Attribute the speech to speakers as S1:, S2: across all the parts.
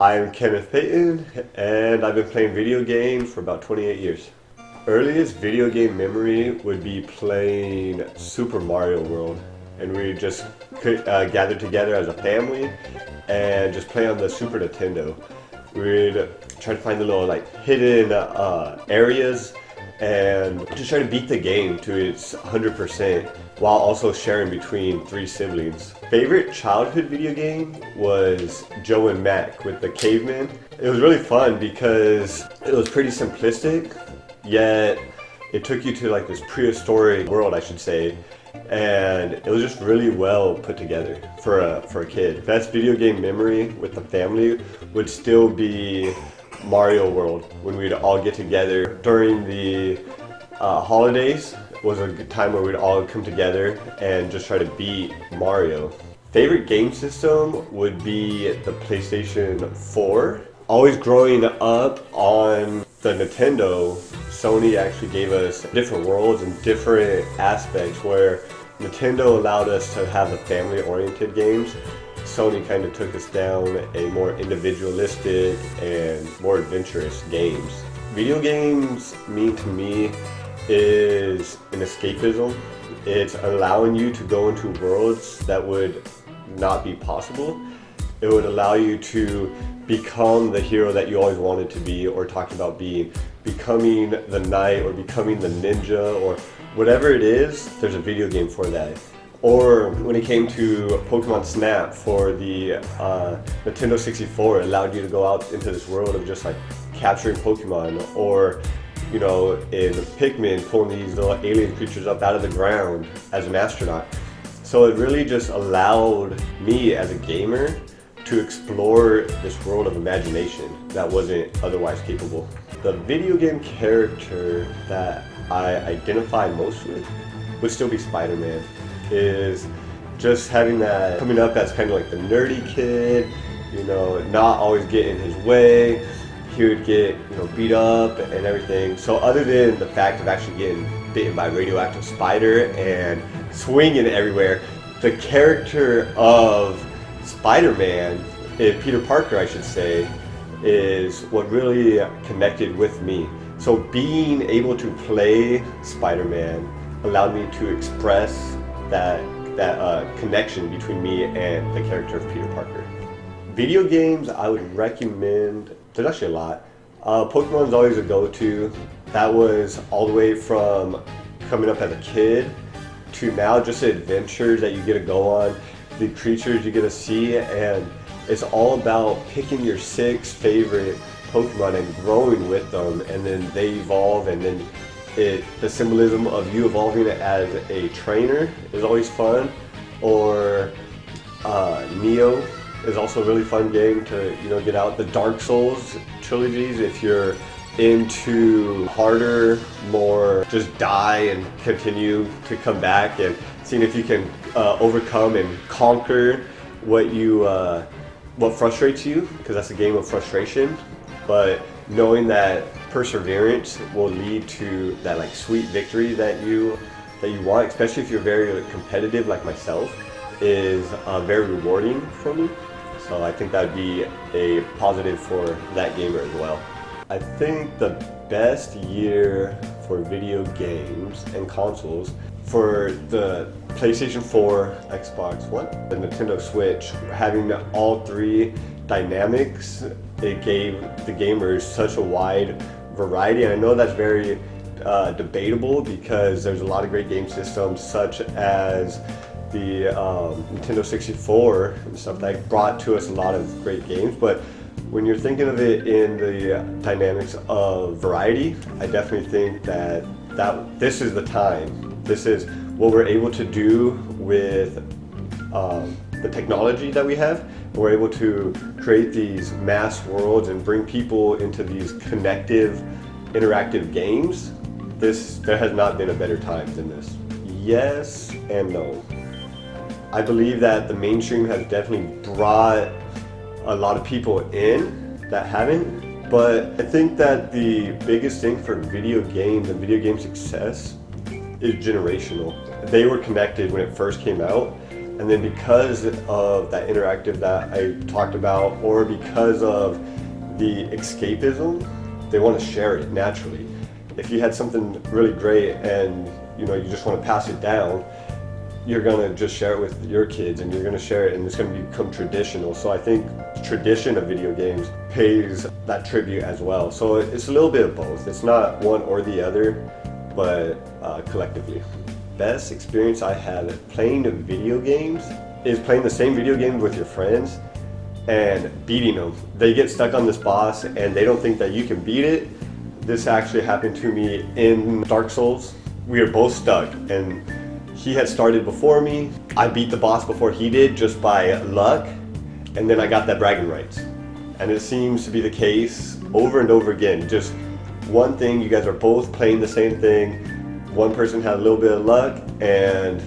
S1: I'm Kenneth Peyton, and I've been playing video games for about 28 years. Earliest video game memory would be playing Super Mario World, and we just gather together as a family and just play on the Super Nintendo. We'd try to find the little hidden areas and just try to beat the game to its 100% while also sharing between 3 siblings. Favorite childhood video game was Joe and Mac with the Cavemen. It was really fun because it was pretty simplistic, yet it took you to this prehistoric world, I should say, and it was just really well put together for a kid. Best video game memory with the family would still be Mario World, when we'd all get together during the holidays. Was a good time where we'd all come together and just try to beat Mario. Favorite game system would be the PlayStation 4. Always growing up on the Nintendo, Sony actually gave us different worlds and different aspects where Nintendo allowed us to have the family-oriented games. Sony kind of took us down a more individualistic and more adventurous games. Video games mean to me is an escapism. It's allowing you to go into worlds that would not be possible. It would allow you to become the hero that you always wanted to be, or talk about becoming the knight or becoming the ninja or whatever it is. There's a video game for that. Or when it came to Pokemon Snap for the Nintendo 64, it allowed you to go out into this world of just capturing Pokemon, or in Pikmin, pulling these little alien creatures up out of the ground as an astronaut. So it really just allowed me as a gamer to explore this world of imagination that wasn't otherwise capable. The video game character that I identify most with would still be SpiderMan. Is just having that, coming up as kind of the nerdy kid, not always getting his way. He would get beat up and everything. So other than the fact of actually getting bitten by a radioactive spider and swinging everywhere, the character of Spider-Man, Peter Parker I should say, is what really connected with me. So being able to play Spider-Man allowed me to express that connection between me and the character of Peter Parker. Video games I would recommend, there's actually a lot. Pokemon's always a go-to. That was all the way from coming up as a kid to now, just the adventures that you get to go on, the creatures you get to see, and it's all about picking your 6 favorite Pokemon and growing with them, and then they evolve, and then the symbolism of you evolving as a trainer is always fun. Or Neo is also a really fun game to get out. The Dark Souls trilogies, if you're into harder, more just die and continue to come back, and seeing if you can overcome and conquer what frustrates you, because that's a game of frustration, but knowing that perseverance will lead to that sweet victory that you want, especially if you're very competitive like myself, is very rewarding for me. So I think that would be a positive for that gamer as well. I think the best year for video games and consoles for the PlayStation 4, Xbox One, the Nintendo Switch, having all 3 dynamics, it gave the gamers such a wide variety. And I know that's very debatable, because there's a lot of great game systems such as the Nintendo 64 and stuff that brought to us a lot of great games. But when you're thinking of it in the dynamics of variety, I definitely think that this is the time. This is what we're able to do with the technology that we have. We're able to create these mass worlds and bring people into these connective, interactive games. There has not been a better time than this. Yes and no. I believe that the mainstream has definitely brought a lot of people in that haven't, but I think that the biggest thing for video games and video game success is generational. They were connected when it first came out, And then because of that interactive that I talked about, or because of the escapism, they want to share it naturally. If you had something really great and you just want to pass it down, you're gonna just share it with your kids, and you're gonna share it, and it's gonna become traditional. So I think tradition of video games pays that tribute as well. So it's a little bit of both. It's not one or the other, but collectively. Best experience I had playing video games is playing the same video game with your friends and beating them. They get stuck on this boss and they don't think that you can beat it. This actually happened to me in Dark Souls. We were both stuck, and he had started before me. I beat the boss before he did just by luck, and then I got that bragging rights. And it seems to be the case over and over again. Just one thing, you guys are both playing the same thing. One person had a little bit of luck, and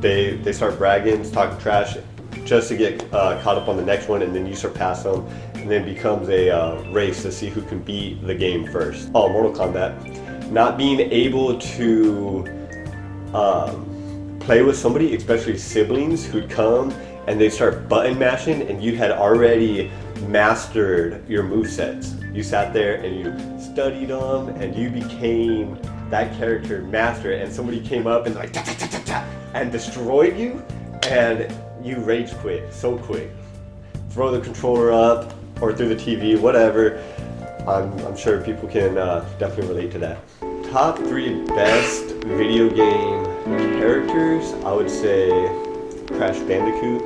S1: they start bragging, talking trash, just to get caught up on the next one, and then you surpass them, and then it becomes a race to see who can beat the game first. Oh, Mortal Kombat. Not being able to play with somebody, especially siblings, who'd come and they'd start button mashing, and you had already mastered your movesets. You sat there and you studied them, and you became that character master, and somebody came up and like ta, ta, ta, ta, ta, and destroyed you, and you rage quit so quick. Throw the controller up or through the TV, whatever. I'm sure people can definitely relate to that. Top 3 best video game characters, I would say Crash Bandicoot,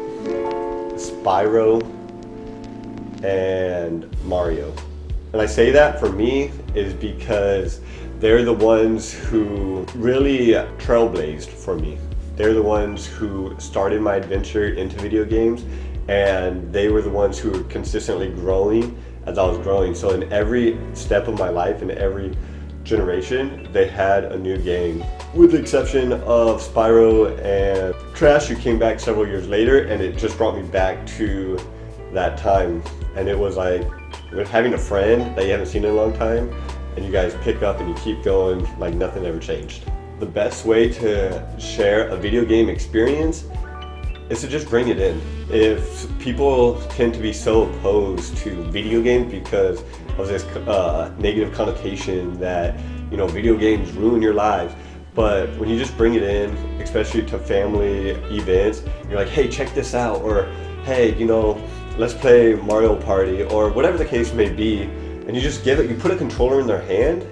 S1: Spyro, and Mario. And I say that for me is because they're the ones who really trailblazed for me. They're the ones who started my adventure into video games, and they were the ones who were consistently growing as I was growing. So in every step of my life, in every generation, they had a new game. With the exception of Spyro and Crash, who came back several years later, and it just brought me back to that time. And it was like having a friend that you haven't seen in a long time, and you guys pick up and you keep going like nothing ever changed. The best way to share a video game experience is to just bring it in. If people tend to be so opposed to video games because of this negative connotation that video games ruin your lives, but when you just bring it in, especially to family events, you're like, hey, check this out, or hey, let's play Mario Party, or whatever the case may be, and you just you put a controller in their hand,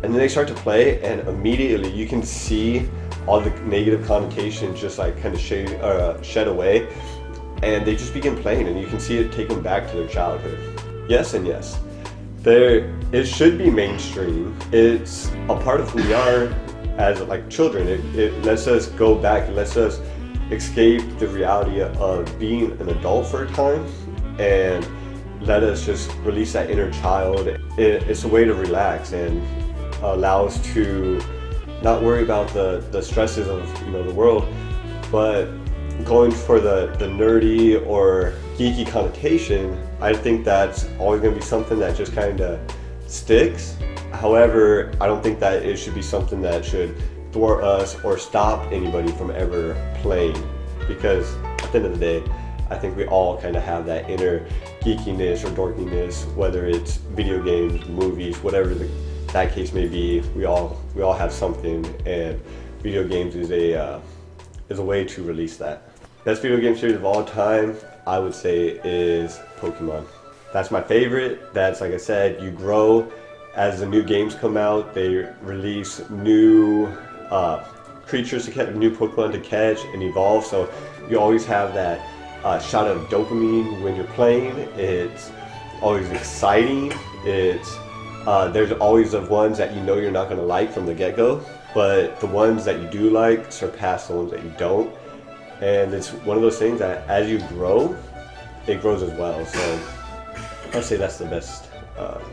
S1: and then they start to play, and immediately you can see all the negative connotations just like kind of shed away, and they just begin playing, and you can see it take them back to their childhood. Yes and yes. It should be mainstream. It's a part of who we are as like children. It lets us go back, it lets us escape the reality of being an adult for a time, and let us just release that inner child. It's a way to relax and allow us to not worry about the stresses of the world, but going for the nerdy or geeky connotation. I think that's always going to be something that just kind of sticks. However, I don't think that it should be something that should thwart us or stop anybody from ever playing, because at the end of the day, I think we all kind of have that inner geekiness or dorkiness, whether it's video games, movies, whatever that case may be. We all have something, and video games is a way to release that. Best video game series of all time, I would say, is Pokemon. That's my favorite. That's, like I said, you grow as the new games come out. They release new creatures to catch, new Pokemon to catch and evolve. So you always have that shot of dopamine when you're playing. It's always exciting. There's always the ones that you're not going to like from the get-go, but the ones that you do like surpass the ones that you don't. And it's one of those things that as you grow, it grows as well. So I'd say that's the best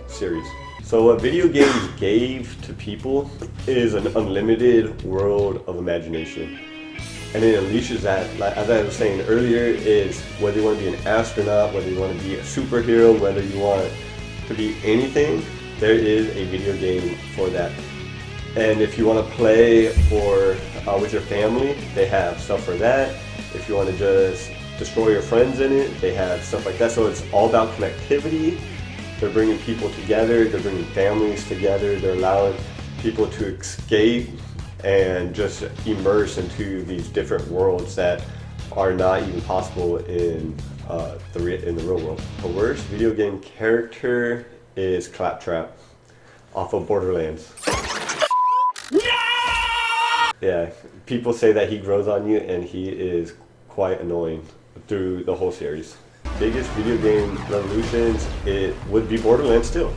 S1: series. So what video games gave to people is an unlimited world of imagination. And it unleashes that, like, as I was saying earlier, is whether you want to be an astronaut, whether you want to be a superhero, whether you want to be anything, there is a video game for that. And if you want to play with your family, they have stuff for that. If you want to just destroy your friends in it, they have stuff like that. So it's all about connectivity. They're bringing people together, they're bringing families together, they're allowing people to escape and just immerse into these different worlds that are not even possible in the real world. The worst video game character is Claptrap off of Borderlands. Yeah, people say that he grows on you, and he is quite annoying through the whole series. Biggest video game revolutions, it would be Borderlands still,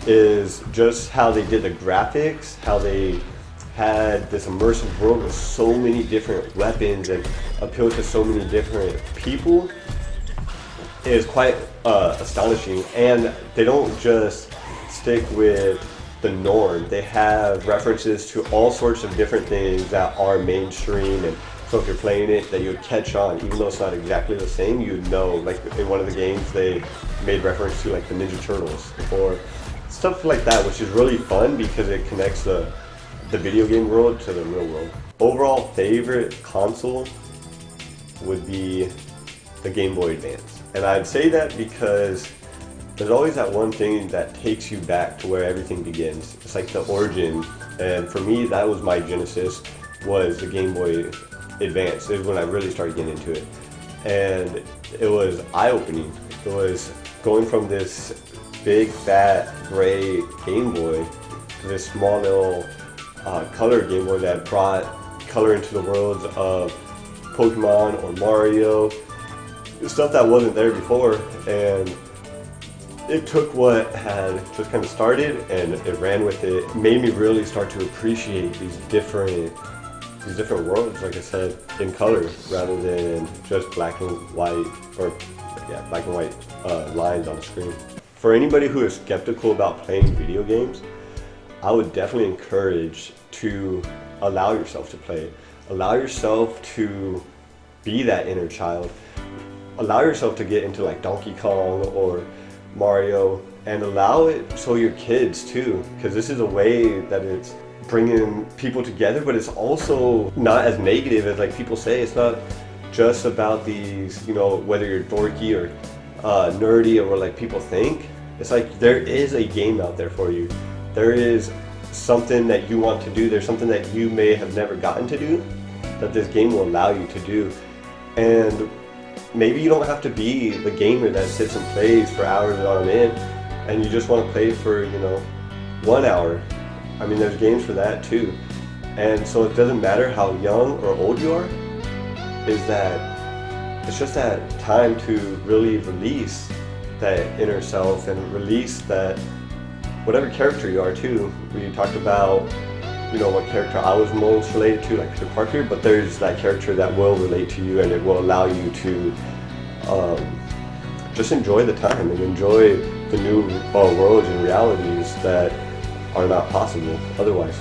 S1: is just how they did the graphics, how they had this immersive world with so many different weapons and appealed to so many different people. It is quite astonishing, and they don't just stick with the norm. They have references to all sorts of different things that are mainstream, and so if you're playing it, that you would catch on, even though it's not exactly the same, you'd know. Like in one of the games, they made reference to like the Ninja Turtles or stuff like that, which is really fun because it connects the video game world to the real world. Overall favorite console would be the Game Boy Advance. And I'd say that because there's always that one thing that takes you back to where everything begins. It's like the origin. And for me, that was my genesis, was the Game Boy Advance. It was when I really started getting into it. And it was eye-opening. It was going from this big, fat, gray Game Boy to this small little color Game Boy that brought color into the worlds of Pokemon or Mario, stuff that wasn't there before. And it took what had just kind of started and it ran with it. It made me really start to appreciate these different worlds, like I said, in color rather than just black and white, or black and white lines on the screen. For anybody who is skeptical about playing video games, I would definitely encourage to allow yourself to play. Allow yourself to be that inner child. Allow yourself to get into like Donkey Kong or Mario, and allow it so your kids too, because this is a way that it's bringing people together, but it's also not as negative as like people say. It's not just about these, you know, whether you're dorky or nerdy or what like people think. It's like there is a game out there for you. There is something that you want to do. There's something that you may have never gotten to do that this game will allow you to do. And maybe you don't have to be the gamer that sits and plays for hours on end, and you just want to play for, you know, 1 hour. I mean, there's games for that too. And so it doesn't matter how young or old you are, is that it's just that time to really release that inner self and release that whatever character you are too. We talked about, you know, what character I was most related to, like Peter Parker, but there's that character that will relate to you, and it will allow you to just enjoy the time and enjoy the new worlds and realities that are not possible otherwise.